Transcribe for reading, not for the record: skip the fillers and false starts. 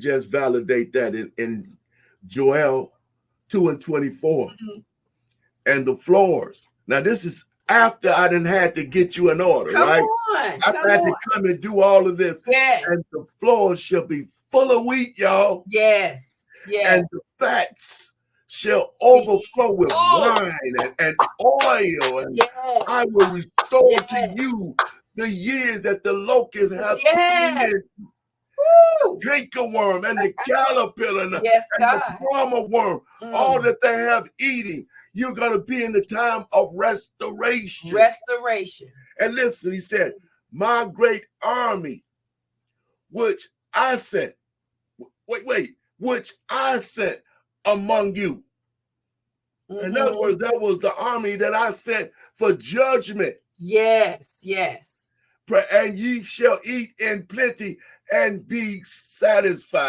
just validate that in Joel 2:24. And the floors. Now, this is after I done had to get you in order, Come right? on. I had to come and do all of this. Yes. And the floors shall be full of wheat, y'all. Yes. Yes. And the fats shall overflow with wine and oil. And yes. I will restore to you the years that the locust has eaten. Cankerworm and the caterpillar and the palmer worm, all that they have eating. You're going to be in the time of restoration. Restoration. And listen, he said, my great army, which I sent, which I sent among you. In other words, that was the army that I sent for judgment. Yes, yes. And ye shall eat in plenty and be satisfied.